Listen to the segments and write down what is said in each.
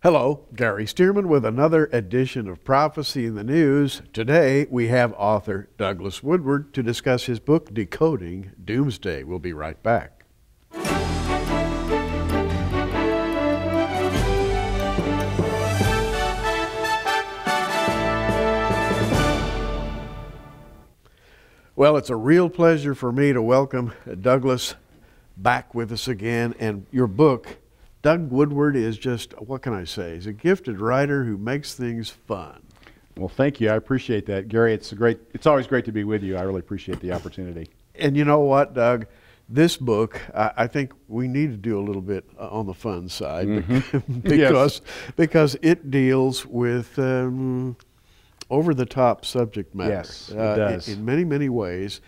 Hello, Gary Stearman with another edition of Prophecy in the News. Today we have author Douglas Woodward to discuss his book, Decoding Doomsday. We'll be right back. Well, it's a real pleasure for me to welcome Douglas back with us again, and your book, Doug Woodward, is just, what can I say? He's a gifted writer who makes things fun. Well, thank you. I appreciate that, Gary. It's always great to be with you. I really appreciate the opportunity. And you know what, Doug? This book, I think we need to do a little bit on the fun side because it deals with over-the-top subject matter. Yes, it does. In many, many ways.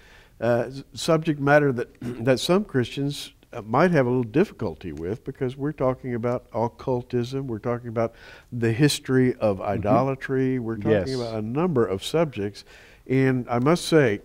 Subject matter that some Christians might have a little difficulty with, because we're talking about occultism, we're talking about the history of idolatry, we're talking about a number of subjects. And I must say,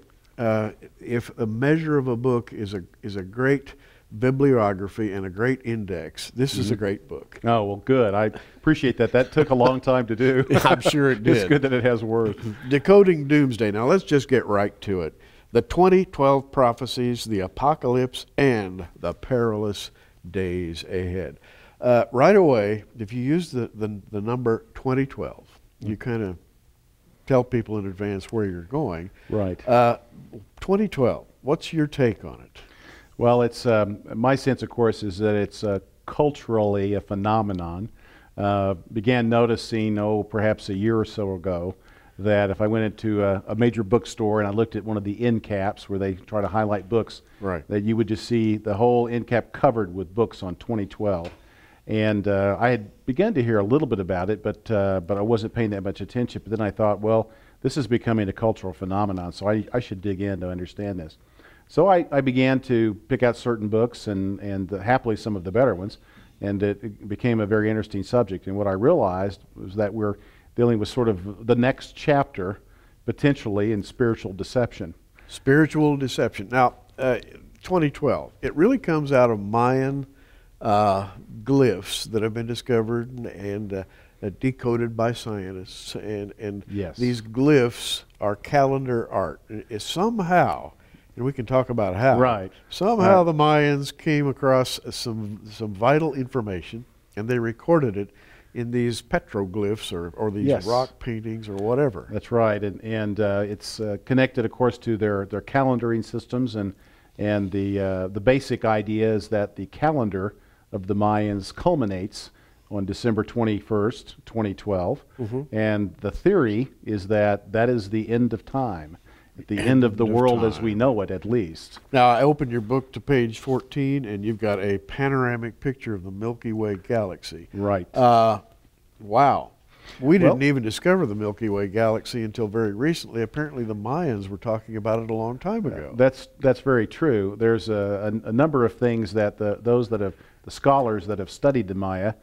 if a measure of a book is a great bibliography and a great index, this is a great book. Oh, well, good. I appreciate that. That took a long time to do. I'm sure it did. It's good that it has worth. Decoding Doomsday. Now let's just get right to it. The 2012 prophecies, the apocalypse, and the perilous days ahead. Right away, if you use the number 2012, you kind of tell people in advance where you're going. Right. 2012, what's your take on it? Well, it's my sense, of course, is that it's culturally a phenomenon. Began noticing, perhaps a year or so ago, that if I went into a major bookstore and I looked at one of the end caps where they try to highlight books, right, that you would just see the whole end cap covered with books on 2012. And I had begun to hear a little bit about it, but I wasn't paying that much attention. But then I thought, well, this is becoming a cultural phenomenon, so I should dig in to understand this. So I began to pick out certain books, and happily some of the better ones, and it became a very interesting subject. And what I realized was that we're dealing with sort of the next chapter, potentially, in spiritual deception. Spiritual deception. Now, 2012, it really comes out of Mayan glyphs that have been discovered and decoded by scientists. And yes, these glyphs are calendar art. Somehow, and we can talk about how, right, somehow the Mayans came across some vital information, and they recorded it in these petroglyphs or these rock paintings or whatever. That's right, and it's connected, of course, to their calendaring systems, and the basic idea is that the calendar of the Mayans culminates on December 21st, 2012, and the theory is that that is the end of time, at the end of the world as we know it, at least. Now, I opened your book to page 14, and you've got a panoramic picture of the Milky Way galaxy. Right. Wow. We didn't even discover the Milky Way galaxy until very recently. Apparently, the Mayans were talking about it a long time ago. That's very true. There's a number of things that the scholars that have studied the Maya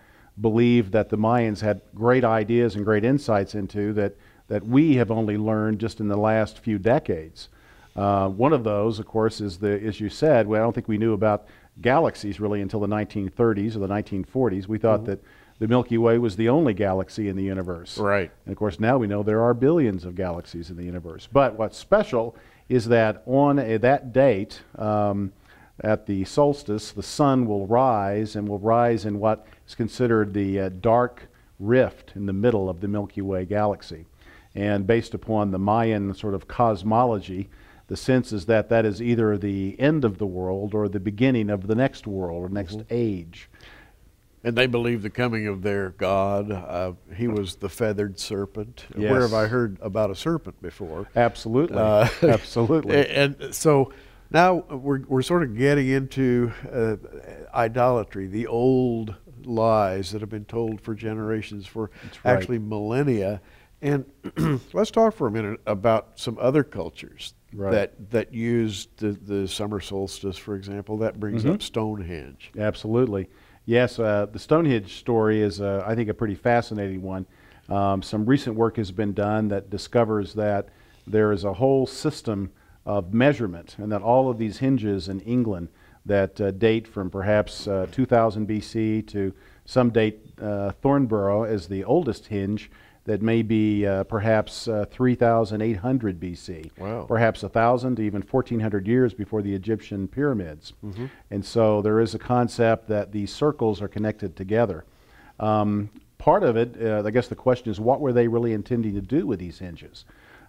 believe that the Mayans had great ideas and great insights into that we have only learned just in the last few decades. One of those, of course, is as you said, I don't think we knew about galaxies really until the 1930s or the 1940s. We thought that the Milky Way was the only galaxy in the universe. Right. And of course now we know there are billions of galaxies in the universe. But what's special is that on that date, at the solstice, the sun will rise, and will rise in what is considered the dark rift in the middle of the Milky Way galaxy. And based upon the Mayan sort of cosmology, the sense is that that is either the end of the world or the beginning of the next world or next age. And they believe the coming of their god. He was the feathered serpent. Yes. Where have I heard about a serpent before? Absolutely. Absolutely. And so now we're sort of getting into idolatry, the old lies that have been told for generations, for actually millennia. And let's talk for a minute about some other cultures that used the summer solstice, for example. That brings up Stonehenge. Absolutely. Yes, the Stonehenge story is, I think, a pretty fascinating one. Some recent work has been done that discovers that there is a whole system of measurement, and that all of these hinges in England that date from perhaps 2000 BC to Some date Thornborough as the oldest hinge, that may be perhaps 3,800 BC, Wow. perhaps 1,000 to even 1,400 years before the Egyptian pyramids. And so there is a concept that these circles are connected together. Part of it, I guess the question is, what were they really intending to do with these hinges?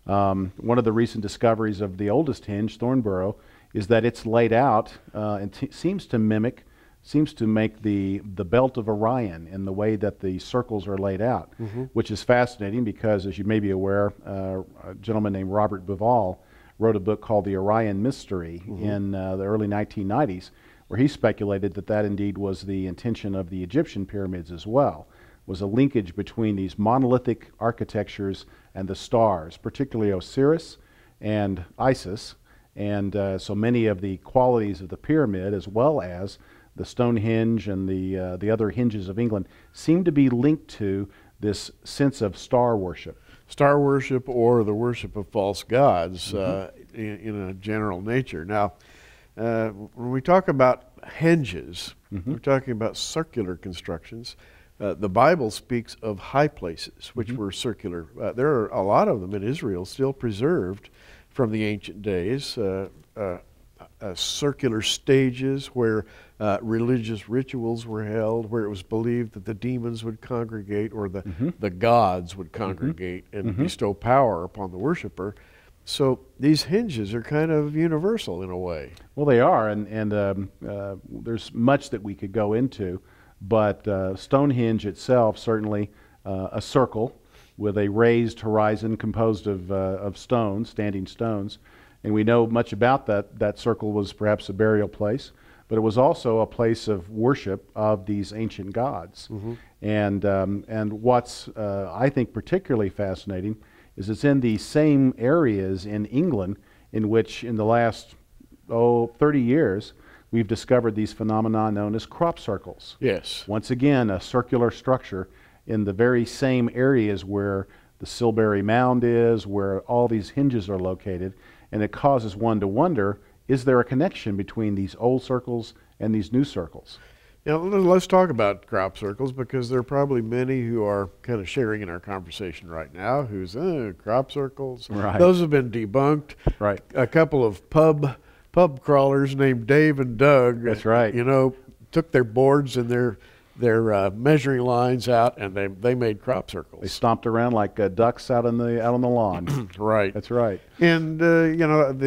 One of the recent discoveries of the oldest hinge, Thornborough, is that it's laid out and seems to make the belt of Orion in the way that the circles are laid out, which is fascinating because, as you may be aware, a gentleman named Robert Bauval wrote a book called The Orion Mystery in the early 1990s, where he speculated that that indeed was the intention of the Egyptian pyramids as well, was a linkage between these monolithic architectures and the stars, particularly Osiris and Isis, and so many of the qualities of the pyramid, as well as the Stonehenge and the other hinges of England, seem to be linked to this sense of star worship. Star worship, or the worship of false gods in a general nature. Now, when we talk about hinges, we're talking about circular constructions. The Bible speaks of high places, which were circular. There are a lot of them in Israel still preserved from the ancient days, circular stages where religious rituals were held, where it was believed that the demons would congregate, or the gods would congregate and bestow power upon the worshiper. So these hinges are kind of universal in a way. Well, they are, and there's much that we could go into, but Stonehenge itself, certainly a circle with a raised horizon composed of stones, standing stones. And we know much about that. That circle was perhaps a burial place, but it was also a place of worship of these ancient gods. And what's, I think, particularly fascinating is it's in the same areas in England in which in the last 30 years we've discovered these phenomena known as crop circles. Yes. Once again, a circular structure in the very same areas where the Silbury Mound is, where all these hinges are located, and it causes one to wonder, is there a connection between these old circles and these new circles? Now, let's talk about crop circles, because there are probably many who are kind of sharing in our conversation right now who's, crop circles. Right. Those have been debunked. Right. A couple of pub crawlers named Dave and Doug. That's right. Took their boards and their measuring lines out, and they made crop circles. They stomped around like ducks out on the lawn. Right. That's right. And the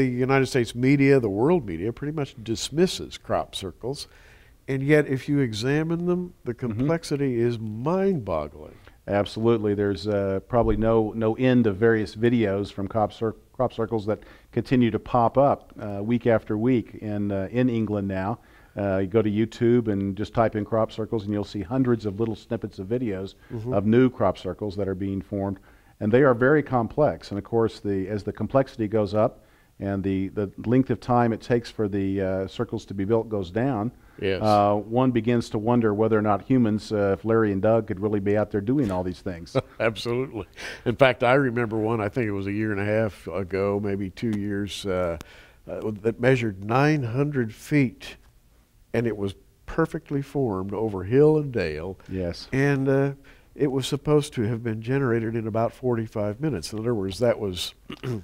United States media, the world media, pretty much dismisses crop circles, and yet if you examine them, the complexity is mind-boggling. Absolutely. There's probably no end of various videos from crop circles that continue to pop up week after week in England now. You go to YouTube and just type in crop circles, and you'll see hundreds of little snippets of videos of new crop circles that are being formed, and they are very complex. And of course, as the complexity goes up and the length of time it takes for the circles to be built goes down, yes. One begins to wonder whether or not humans, if Larry and Doug, could really be out there doing all these things. Absolutely. In fact, I remember one, I think it was a year and a half ago, maybe 2 years, that measured 900 feet. And it was perfectly formed over hill and dale. Yes. And it was supposed to have been generated in about 45 minutes. In other words, that was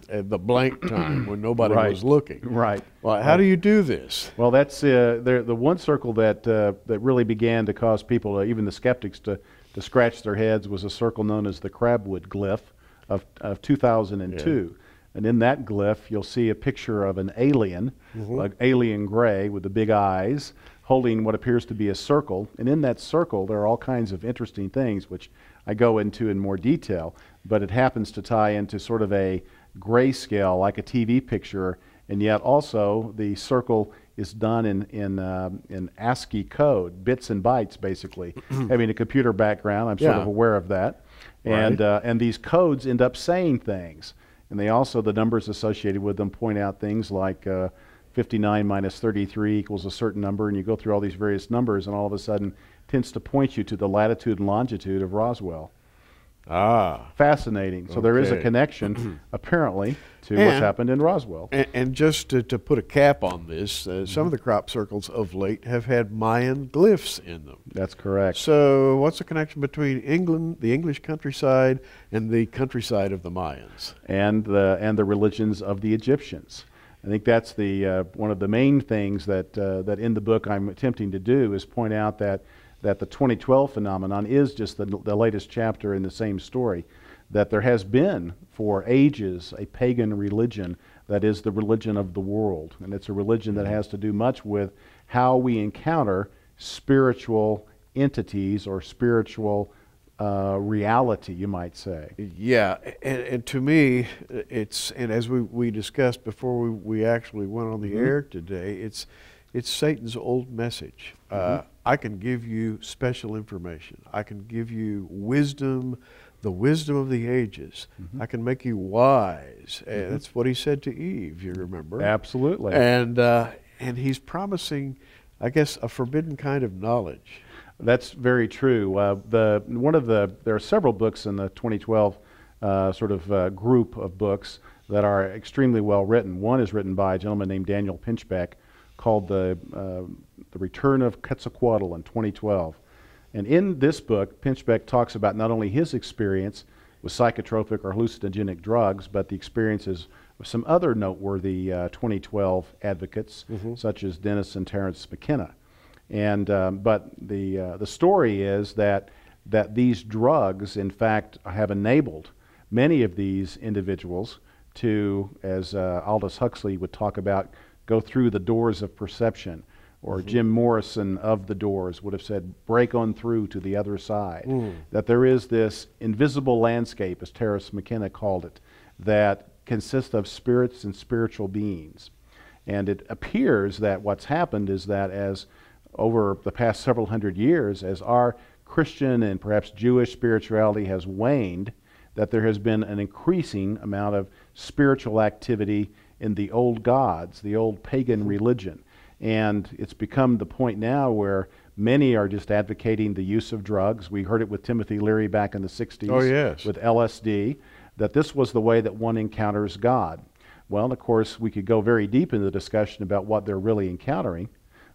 the blank time when nobody was looking. Right. Well, how do you do this? Well, that's the one circle that really began to cause people, even the skeptics, to scratch their heads was a circle known as the Crabwood Glyph of 2002. Yeah. And in that glyph, you'll see a picture of an alien, like alien gray with the big eyes, holding what appears to be a circle. And in that circle, there are all kinds of interesting things, which I go into in more detail. But it happens to tie into sort of a grayscale, like a TV picture. And yet also, the circle is done in ASCII code, bits and bytes, basically. Having a computer background, I'm sort of aware of that. And, and these codes end up saying things. And they also, the numbers associated with them point out things like 59 minus 33 equals a certain number, and you go through all these various numbers, and all of a sudden tends to point you to the latitude and longitude of Roswell. Ah. Fascinating. So there is a Okay. connection, apparently, to what's happened in Roswell. And just to put a cap on this, some of the crop circles of late have had Mayan glyphs in them. That's correct. So what's the connection between England, the English countryside, and the countryside of the Mayans? And the religions of the Egyptians. I think that's the one of the main things that that in the book I'm attempting to do is point out that the 2012 phenomenon is just the latest chapter in the same story, that there has been for ages a pagan religion that is the religion of the world, and it's a religion that has to do much with how we encounter spiritual entities or spiritual reality, you might say. Yeah, and to me, it's, and as we discussed before we actually went on the air today, it's Satan's old message. I can give you special information. I can give you wisdom, the wisdom of the ages. I can make you wise. That's what he said to Eve, you remember? Absolutely. And he's promising, I guess, a forbidden kind of knowledge. That's very true. There are several books in the 2012 group of books that are extremely well written. One is written by a gentleman named Daniel Pinchbeck called the Return of Quetzalcoatl in 2012. And in this book, Pinchbeck talks about not only his experience with psychotropic or hallucinogenic drugs, but the experiences of some other noteworthy 2012 advocates, such as Dennis and Terrence McKenna. And but the story is that these drugs, in fact, have enabled many of these individuals to, as Aldous Huxley would talk about, go through the doors of perception, or Jim Morrison of The Doors would have said, break on through to the other side. That there is this invisible landscape, as Terrence McKenna called it, that consists of spirits and spiritual beings. And it appears that what's happened is that as over the past several hundred years, as our Christian and perhaps Jewish spirituality has waned, that there has been an increasing amount of spiritual activity in the old gods, the old pagan religion. And it's become the point now where many are just advocating the use of drugs. We heard it with Timothy Leary back in the 60s with LSD, that this was the way that one encounters God. Well, and of course, we could go very deep into the discussion about what they're really encountering,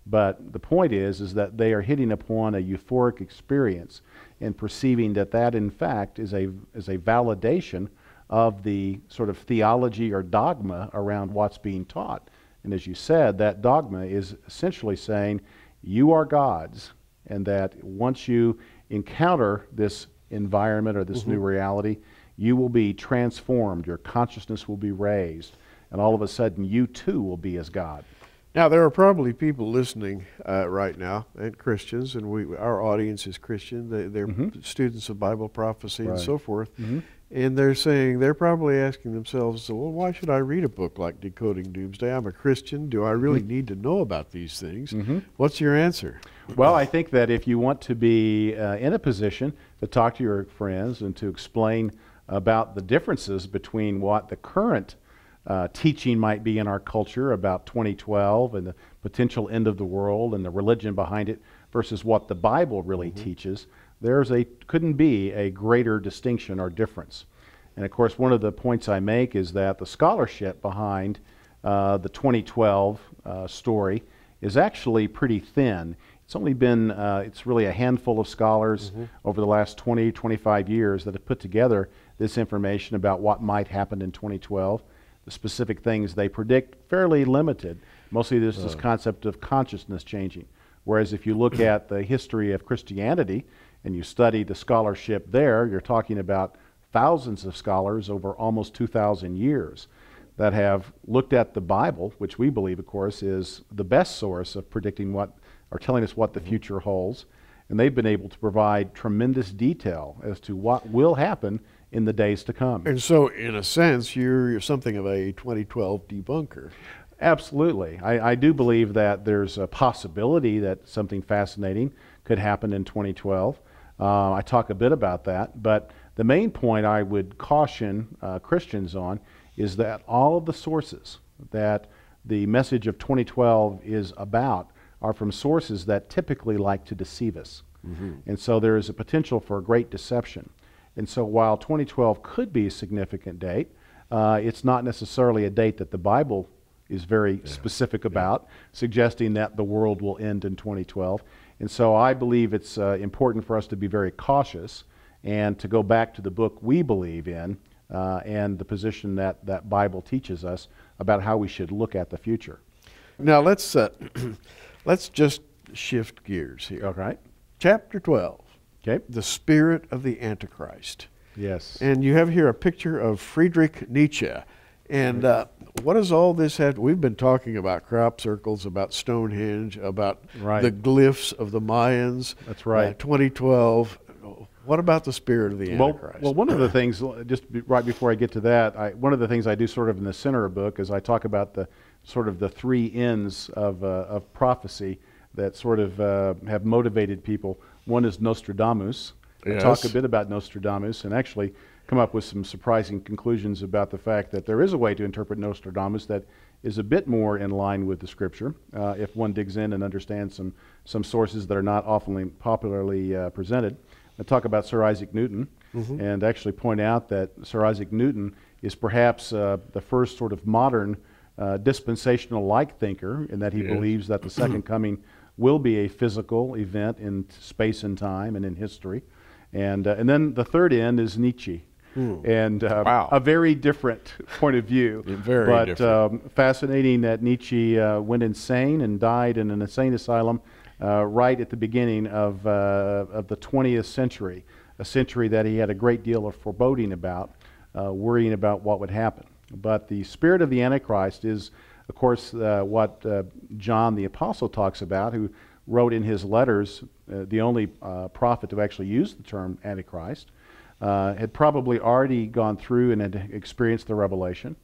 but the point is that they are hitting upon a euphoric experience and perceiving that in fact is a validation of the sort of theology or dogma around what's being taught. And as you said, that dogma is essentially saying you are God's, and that once you encounter this environment or this new reality, you will be transformed, your consciousness will be raised, and all of a sudden you too will be as God. Now, there are probably people listening right now, and Christians, and our audience is Christian. They're students of Bible prophecy and so forth. And they're probably asking themselves, well, why should I read a book like Decoding Doomsday? I'm a Christian. Do I really need to know about these things? What's your answer? Well, I think that if you want to be in a position to talk to your friends and to explain about the differences between what the current teaching might be in our culture about 2012 and the potential end of the world and the religion behind it versus what the Bible really teaches, couldn't be a greater distinction or difference. And of course, one of the points I make is that the scholarship behind the 2012 story is actually pretty thin. It's only been, it's really a handful of scholars over the last 20, 25 years that have put together this information about what might happen in 2012. The specific things they predict, fairly limited. Mostly there's this concept of consciousness changing. Whereas if you look at the history of Christianity and you study the scholarship there, you're talking about thousands of scholars over almost 2,000 years that have looked at the Bible, which we believe, of course, is the best source of predicting what, or telling us what the future holds. And they've been able to provide tremendous detail as to what will happen in the days to come. And so, in a sense, you're something of a 2012 debunker. Absolutely. I do believe that there's a possibility that something fascinating could happen in 2012. I talk a bit about that, but the main point I would caution Christians on is that all of the sources that the message of 2012 is about are from sources that typically like to deceive us. And so there is a potential for a great deception. And so while 2012 could be a significant date, it's not necessarily a date that the Bible is very specific about, suggesting that the world will end in 2012. And so I believe it's important for us to be very cautious and to go back to the book we believe in and the position that that Bible teaches us about how we should look at the future. Now let's just shift gears here. All right. Chapter 12. Okay. The spirit of the Antichrist. Yes. And you have here a picture of Friedrich Nietzsche. And what does all this have? We've been talking about crop circles, about Stonehenge, about the glyphs of the Mayans. That's right. 2012. What about the spirit of the Antichrist? Well, one of the things, right before I get to that, one of the things I do sort of in the center of the book is I talk about the sort of the three ends of prophecy that sort of have motivated people. One is Nostradamus. Yes. I talk a bit about Nostradamus and actually come up with some surprising conclusions about the fact that there is a way to interpret Nostradamus that is a bit more in line with the Scripture if one digs in and understands some sources that are not often popularly presented. I talk about Sir Isaac Newton and actually point out that Sir Isaac Newton is perhaps the first sort of modern dispensational-like thinker in that he believes that the second coming will be a physical event in space and time and in history. And then the third end is Nietzsche. And a very different point of view. Very different. Fascinating that Nietzsche went insane and died in an insane asylum right at the beginning of the 20th century, a century that he had a great deal of foreboding about, worrying about what would happen. But the spirit of the Antichrist is, of course, what John the Apostle talks about, who wrote in his letters, the only prophet to actually use the term Antichrist, had probably already gone through and had experienced the revelation,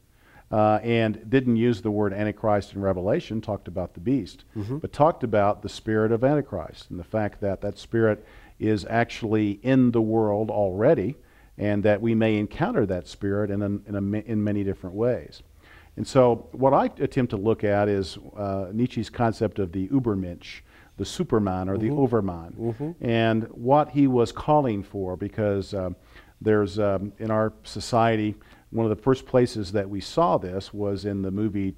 and didn't use the word Antichrist in Revelation, talked about the beast, but talked about the spirit of Antichrist and the fact that that spirit is actually in the world already, and that we may encounter that spirit in many different ways. And so what I attempt to look at is Nietzsche's concept of the Übermensch, the Superman or the Overman, and what he was calling for, because there's, in our society, one of the first places that we saw this was in the movie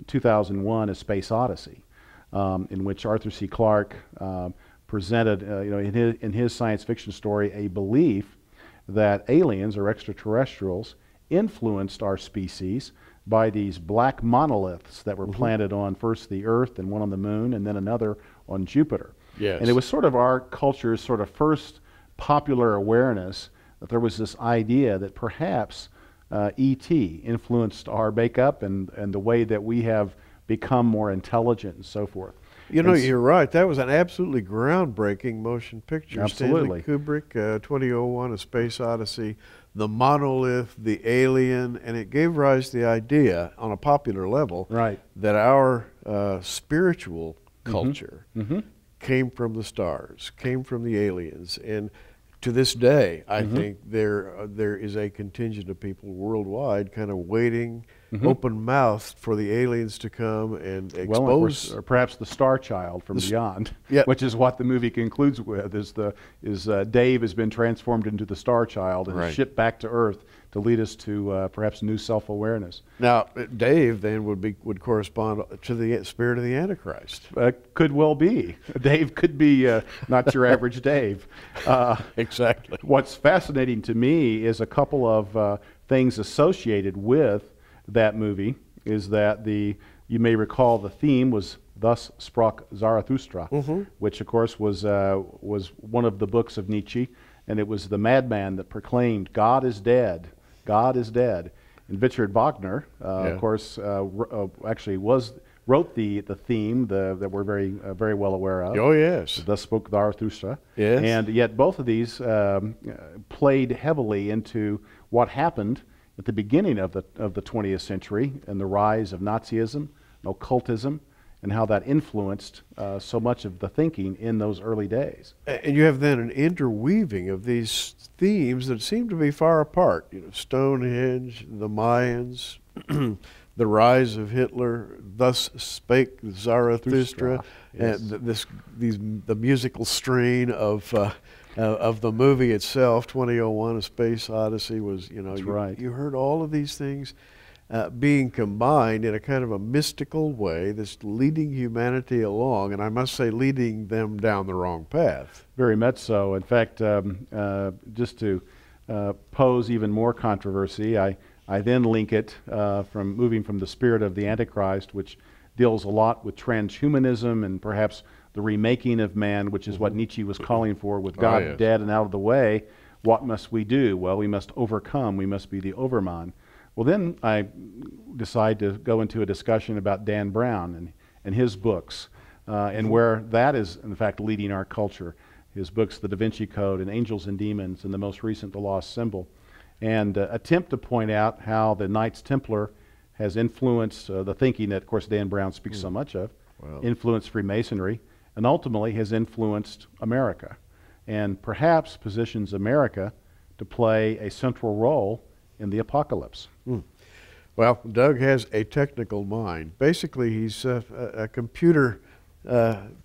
2001, A Space Odyssey, in which Arthur C. Clarke presented, in his science fiction story, a belief that aliens or extraterrestrials influenced our species by these black monoliths that were planted on first the Earth and one on the Moon and then another on Jupiter. Yes. And it was sort of our culture's sort of first popular awareness that there was this idea that perhaps E.T. influenced our makeup and the way that we have become more intelligent and so forth. You know, you're right. That was an absolutely groundbreaking motion picture. Absolutely. Stanley Kubrick, 2001, A Space Odyssey, the monolith, the alien, and it gave rise to the idea on a popular level that our spiritual culture came from the stars, came from the aliens. And to this day, I think there is a contingent of people worldwide kind of waiting, open-mouthed, for the aliens to come and expose. Or perhaps the Star Child from beyond, which is what the movie concludes with, is Dave has been transformed into the Star Child and is shipped back to Earth to lead us to perhaps new self-awareness. Now, Dave then would correspond to the spirit of the Antichrist. Could well be. Dave could be not your average Dave. Exactly. What's fascinating to me is a couple of things associated with that movie is that you may recall the theme was Thus Sprach Zarathustra, which of course was one of the books of Nietzsche, and it was the madman that proclaimed, God is dead, God is dead. And Richard Wagner, of course, actually wrote the theme that we're very well aware of. Oh, yes. Thus spoke Zarathustra. Yes. And yet both of these played heavily into what happened at the beginning of the 20th century and the rise of Nazism, occultism, and how that influenced so much of the thinking in those early days. And you have then an interweaving of these themes that seem to be far apart. You know, Stonehenge, the Mayans, the rise of Hitler, thus spake Zarathustra, Yes. and the musical strain of the movie itself, 2001: A Space Odyssey, was, you know, you heard all of these things being combined in a kind of a mystical way that's leading humanity along, and I must say, leading them down the wrong path. Very much so. In fact, just to pose even more controversy, I then link it from moving from the spirit of the Antichrist, which deals a lot with transhumanism and perhaps the remaking of man, which is what Nietzsche was calling for, with God dead and out of the way. What must we do? Well, we must overcome. We must be the overman. Well, then I decide to go into a discussion about Dan Brown and his books, and where that is, in fact, leading our culture. His books, The Da Vinci Code and Angels and Demons, and the most recent, The Lost Symbol, and attempt to point out how the Knights Templar has influenced the thinking that, of course, Dan Brown speaks so much of, influenced Freemasonry, and ultimately has influenced America, and perhaps positions America to play a central role in the apocalypse. Well, Doug has a technical mind. Basically, he's a computer oriented.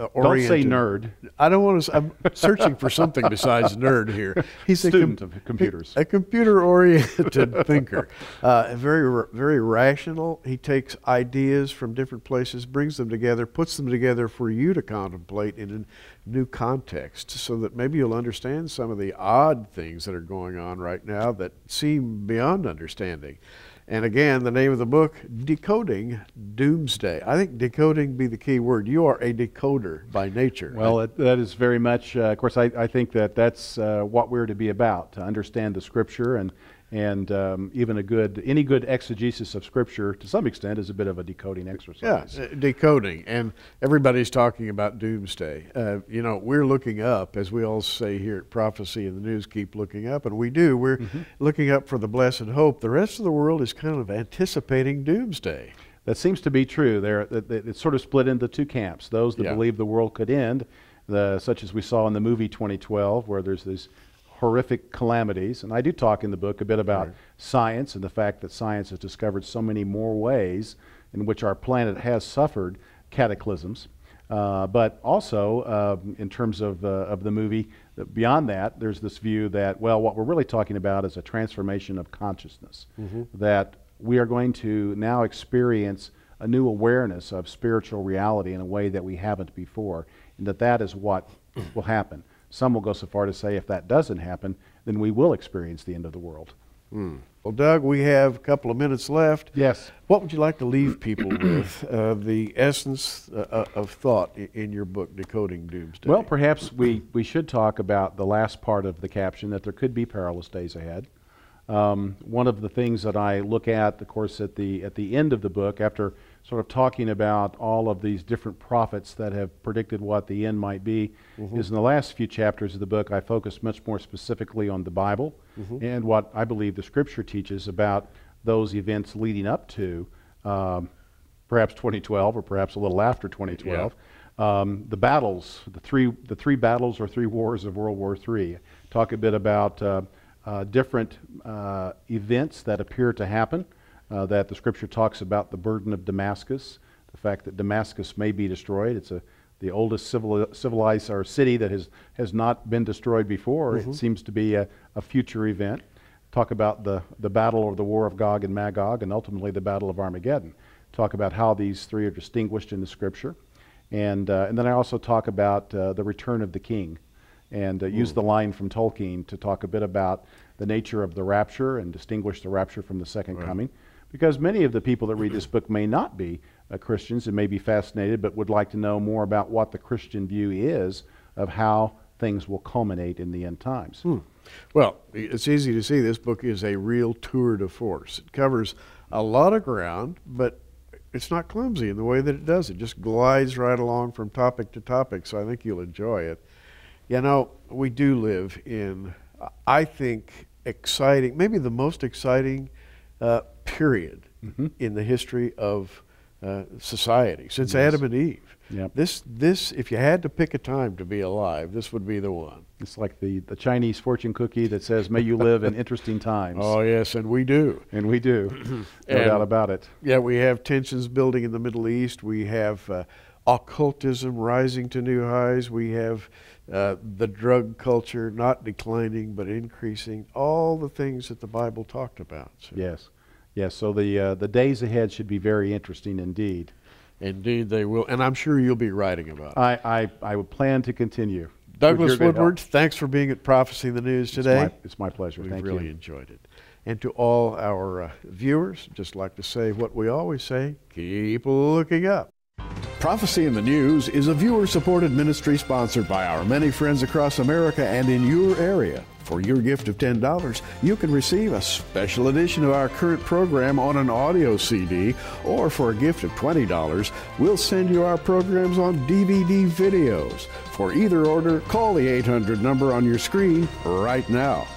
Don't say nerd. I don't want to. I'm searching for something besides nerd here. He's a student of computers. A computer-oriented thinker. Very rational. He takes ideas from different places, brings them together, puts them together for you to contemplate in a new context, so that maybe you'll understand some of the odd things that are going on right now that seem beyond understanding. And again, the name of the book, Decoding Doomsday. I think decoding be the key word. You are a decoder by nature. Well, that is very much, of course, I think that's what we're to be about, to understand the Scripture, and even any good exegesis of Scripture, to some extent, is a bit of a decoding exercise. Yeah, decoding. And everybody's talking about doomsday. You know, we're looking up, as we all say here at Prophecy in the News, keep looking up, and we do. We're looking up for the blessed hope. The rest of the world is kind of anticipating doomsday. That seems to be true. It's sort of split into two camps. Those that believe the world could end, such as we saw in the movie 2012, where there's these horrific calamities. And I do talk in the book a bit about science and the fact that science has discovered so many more ways in which our planet has suffered cataclysms. But also, in terms of the movie, beyond that, there's this view that, well, what we're really talking about is a transformation of consciousness, that we are going to now experience a new awareness of spiritual reality in a way that we haven't before, and that is what will happen. Some will go so far to say if that doesn't happen, then we will experience the end of the world. Well, Doug, we have a couple of minutes left. Yes. What would you like to leave people with, the essence of thought in your book, Decoding Doomsday? Well, perhaps we should talk about the last part of the caption, that there could be perilous days ahead. One of the things that I look at, of course, at the end of the book, after sort of talking about all of these different prophets that have predicted what the end might be, is in the last few chapters of the book I focus much more specifically on the Bible and what I believe the Scripture teaches about those events leading up to perhaps 2012 or perhaps a little after 2012. The battles, the three battles or three wars of World War III. Talk a bit about different events that appear to happen, that the Scripture talks about the burden of Damascus, the fact that Damascus may be destroyed. It's the oldest civilized or city that has not been destroyed before. It seems to be a future event. Talk about the battle or the war of Gog and Magog, and ultimately the battle of Armageddon. Talk about how these three are distinguished in the Scripture. And then I also talk about the return of the king, and use the line from Tolkien to talk a bit about the nature of the rapture and distinguish the rapture from the second coming. Because many of the people that read this book may not be Christians and may be fascinated, but would like to know more about what the Christian view is of how things will culminate in the end times. Well, it's easy to see this book is a real tour de force. It covers a lot of ground, but it's not clumsy in the way that it does. It just glides right along from topic to topic, so I think you'll enjoy it. You know, we do live in, I think, exciting, maybe the most exciting period in the history of society since Adam and Eve. Yep. This, if you had to pick a time to be alive, this would be the one. It's like the Chinese fortune cookie that says, may you live in interesting times. Oh, yes, and we do. And we do. No doubt about it. Yeah, we have tensions building in the Middle East. We have occultism rising to new highs. We have the drug culture not declining but increasing. All the things that the Bible talked about. So. Yes. Yes, so the days ahead should be very interesting indeed. Indeed they will, and I'm sure you'll be writing about it. I would plan to continue. Douglas Woodward, thanks for being at Prophecy in the News today. It's my pleasure. We've really enjoyed it. And to all our viewers, just like to say what we always say, keep looking up. Prophecy in the News is a viewer-supported ministry sponsored by our many friends across America and in your area. For your gift of $10, you can receive a special edition of our current program on an audio CD, or for a gift of $20, we'll send you our programs on DVD videos. For either order, call the 800 number on your screen right now.